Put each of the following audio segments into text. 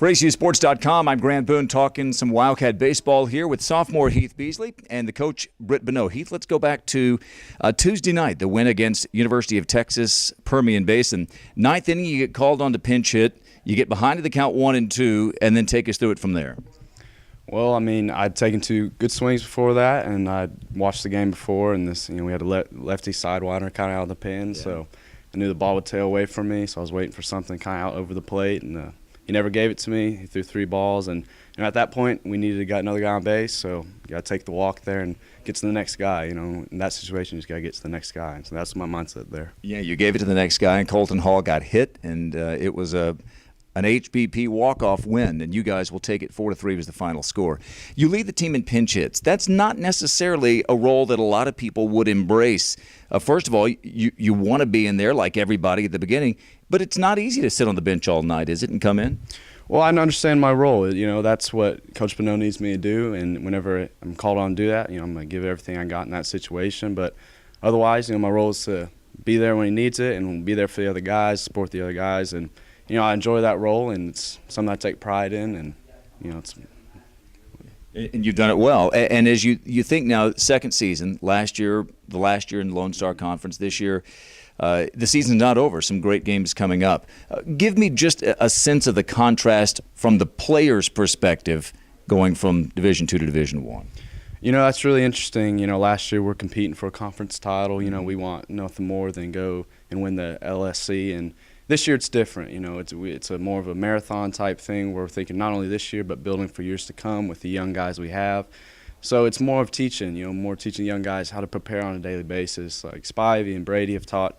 For ACUsports.com, I'm Grant Boone talking some Wildcat baseball here with sophomore Heath Beasley and the coach Britt Bonneau. Heath, let's go back to Tuesday night, the win against University of Texas Permian Basin. Ninth inning, you get called on to pinch hit. You get behind to the count 1-2, and then take us through it from there. Well, I mean, I'd taken 2 good swings before that, and I'd watched the game before, and we had a lefty sidewinder kind of out of the pin, so I knew the ball would tail away from me, so I was waiting for something kind of out over the plate, and he never gave it to me. He threw 3 balls, and at that point, we needed to get another guy on base, so you got to take the walk there and get to the next guy. In that situation, you just got to get to the next guy, and so that's my mindset there. Yeah, you gave it to the next guy, and Colton Hall got hit, and it was an HBP walk-off win, and you guys will take it 4-3 was the final score. You lead the team in pinch hits. That's not necessarily a role that a lot of people would embrace. First of all, you want to be in there like everybody at the beginning, but it's not easy to sit on the bench all night, is it, and come in? Well, I understand my role. That's what Coach Bonneau needs me to do, and whenever I'm called on to do that, I'm going to give everything I got in that situation. But otherwise, my role is to be there when he needs it and be there for the other guys, support the other guys, and I enjoy that role, and it's something I take pride in, and it's. And you've done it well. And as you think now, second season, the last year in Lone Star Conference, this year, the season's not over. Some great games coming up. Give me just a sense of the contrast from the player's perspective, going from Division II to Division I. That's really interesting. Last year we're competing for a conference title. We want nothing more than go and win the LSC, and this year it's different. It's a more of a marathon type thing. We're thinking not only this year but building for years to come with the young guys we have. So it's more of teaching, more teaching young guys how to prepare on a daily basis. Like Spivey and Brady have taught,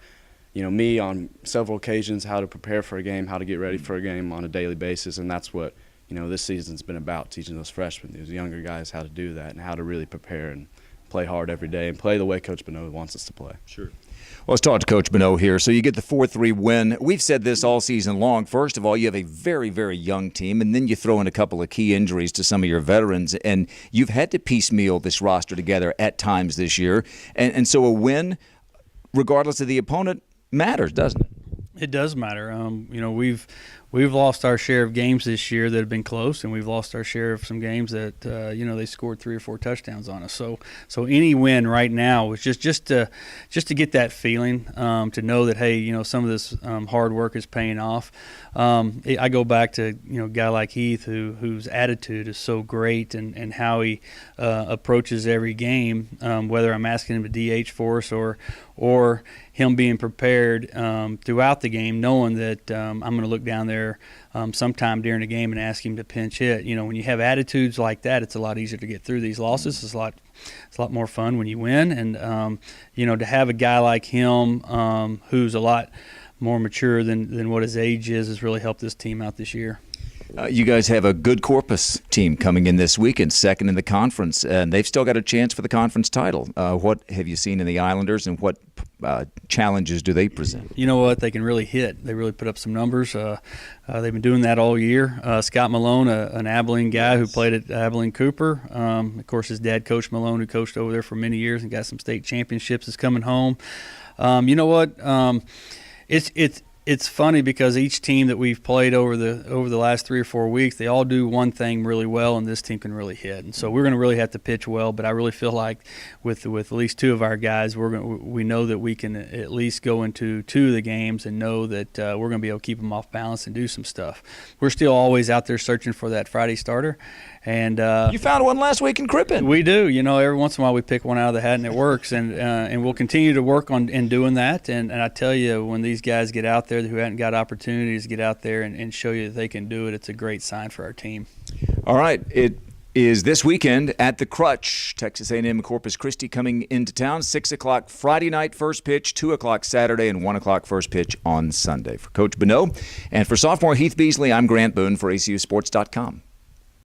me on several occasions how to prepare for a game, how to get ready for a game on a daily basis, and that's what this season's been about, teaching those freshmen, those younger guys how to do that and how to really prepare and play hard every day and play the way Coach Bonneau wants us to play. Sure. Well, let's talk to Coach Bonneau here. So you get the 4-3 win. We've said this all season long. First of all, you have a very, very young team, and then you throw in a couple of key injuries to some of your veterans, and you've had to piecemeal this roster together at times this year. And so a win, regardless of the opponent, matters, doesn't it? It does matter. We've lost our share of games this year that have been close, and we've lost our share of some games that they scored 3 or 4 touchdowns on us. So any win right now is just to get that feeling, to know that hey, some of this hard work is paying off. I go back to a guy like Heath whose attitude is so great, and how he approaches every game, whether I'm asking him to DH for us or him being prepared throughout the game, knowing that I'm going to look down there sometime during the game and ask him to pinch hit. When you have attitudes like that, it's a lot easier to get through these losses. It's a lot more fun when you win, and to have a guy like him who's a lot more mature than what his age is has really helped this team out this year. You guys have a good Corpus team coming in this weekend, second in the conference, and they've still got a chance for the conference title. What have you seen in the Islanders, and what challenges do they present? You know what? They can really hit. They really put up some numbers. They've been doing that all year. Scott Malone, an Abilene guy who played at Abilene Cooper. Of course, his dad, Coach Malone, who coached over there for many years and got some state championships, is coming home. You know what? It's funny because each team that we've played over the last 3 or 4 weeks, they all do one thing really well, and this team can really hit. And so we're going to really have to pitch well. But I really feel like with at least 2 of our guys, we know that we can at least go into 2 of the games and know that we're going to be able to keep them off balance and do some stuff. We're still always out there searching for that Friday starter. And you found one last week in Crippen. We do. Every once in a while we pick one out of the hat and it works, and we'll continue to work on in doing that. And I tell you, when these guys get out there who haven't got opportunities to get out there and show you that they can do it, it's a great sign for our team. All right, it is this weekend at the Crutch. Texas A&M Corpus Christi coming into town. 6 o'clock Friday night first pitch, 2 o'clock Saturday, and 1 o'clock first pitch on Sunday. For Coach Bonneau and for sophomore Heath Beasley, I'm Grant Boone for ACUsports.com.